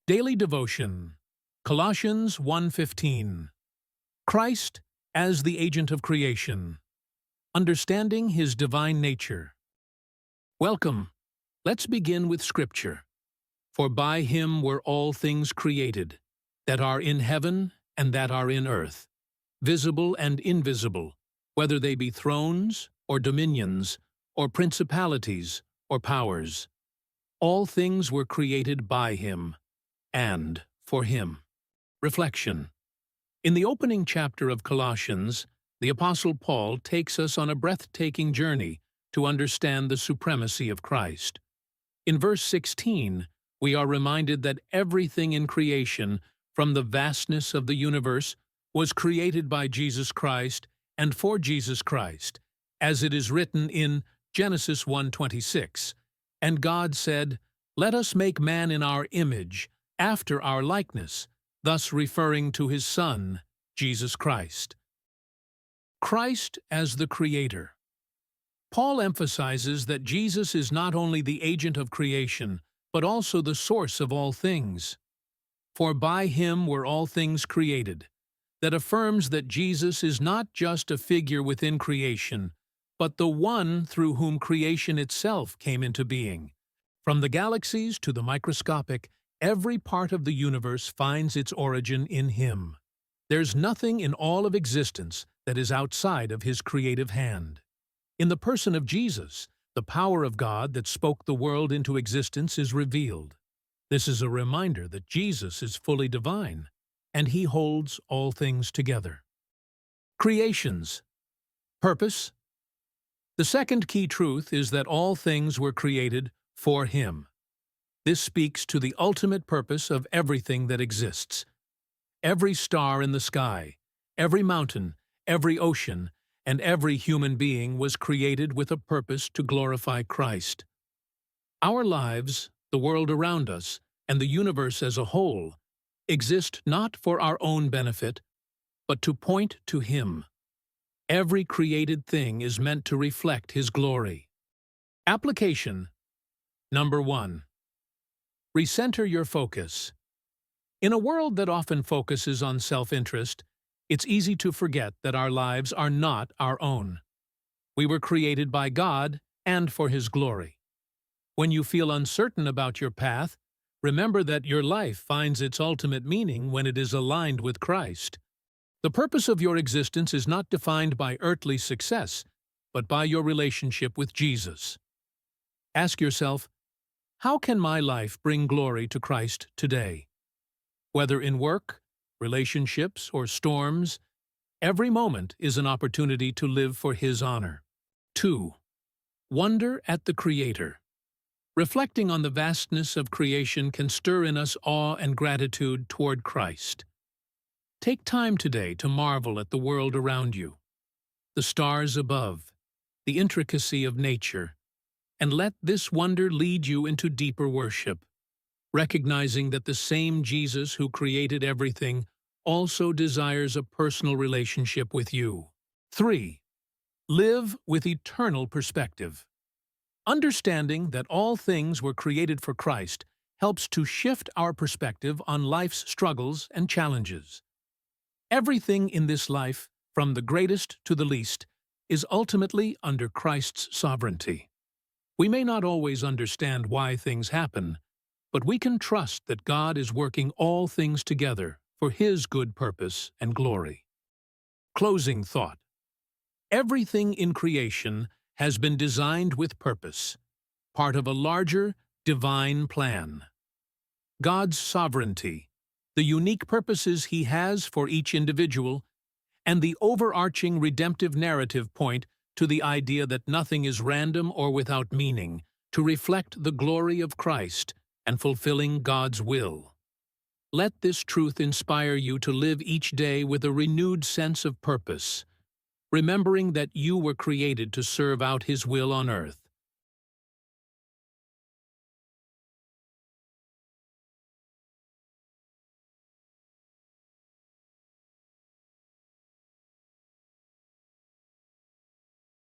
Daily Devotion, Colossians 1:15. Christ as the agent of creation. Understanding His divine nature. Welcome. Let's begin with Scripture. For by Him were all things created, that are in heaven and that are in earth, visible and invisible, whether they be thrones, or dominions, or principalities, or powers. All things were created by Him, and for Him. Reflection. In the opening chapter of Colossians, the Apostle Paul takes us on a breathtaking journey to understand the supremacy of Christ. In verse 16, we are reminded that everything in creation, from the vastness of the universe, was created by Jesus Christ and for Jesus Christ, as it is written in Genesis 1:26. And God said, "Let us make man in our image, after our likeness," thus referring to His Son, Jesus Christ. Christ as the Creator. Paul emphasizes that Jesus is not only the agent of creation, but also the source of all things. For by Him were all things created. That affirms that Jesus is not just a figure within creation, but the one through whom creation itself came into being. From the galaxies to the microscopic, every part of the universe finds its origin in Him. There's nothing in all of existence that is outside of His creative hand. In the person of Jesus, the power of God that spoke the world into existence is revealed. This is a reminder that Jesus is fully divine, and He holds all things together. Creations. Purpose. The second key truth is that all things were created for Him. This speaks to the ultimate purpose of everything that exists. Every star in the sky, every mountain, every ocean, and every human being was created with a purpose to glorify Christ. Our lives, the world around us, and the universe as a whole exist not for our own benefit, but to point to Him. Every created thing is meant to reflect His glory. Application. Number 1. Recenter your focus. In a world that often focuses on self-interest, it's easy to forget that our lives are not our own. We were created by God and for His glory. When you feel uncertain about your path, remember that your life finds its ultimate meaning when it is aligned with Christ. The purpose of your existence is not defined by earthly success, but by your relationship with Jesus. Ask yourself, how can my life bring glory to Christ today? Whether in work, relationships, or storms, every moment is an opportunity to live for His honor. 2. Wonder at the Creator. Reflecting on the vastness of creation can stir in us awe and gratitude toward Christ. Take time today to marvel at the world around you, the stars above, the intricacy of nature, and let this wonder lead you into deeper worship, recognizing that the same Jesus who created everything also desires a personal relationship with you. 3. Live with eternal perspective. Understanding that all things were created for Christ helps to shift our perspective on life's struggles and challenges. Everything in this life, from the greatest to the least, is ultimately under Christ's sovereignty. We may not always understand why things happen, but we can trust that God is working all things together for His good purpose and glory. Closing thought. Everything in creation has been designed with purpose, part of a larger, divine plan. God's sovereignty, the unique purposes He has for each individual, and the overarching redemptive narrative point to the idea that nothing is random or without meaning, to reflect the glory of Christ and fulfilling God's will. Let this truth inspire you to live each day with a renewed sense of purpose, remembering that you were created to serve out His will on earth.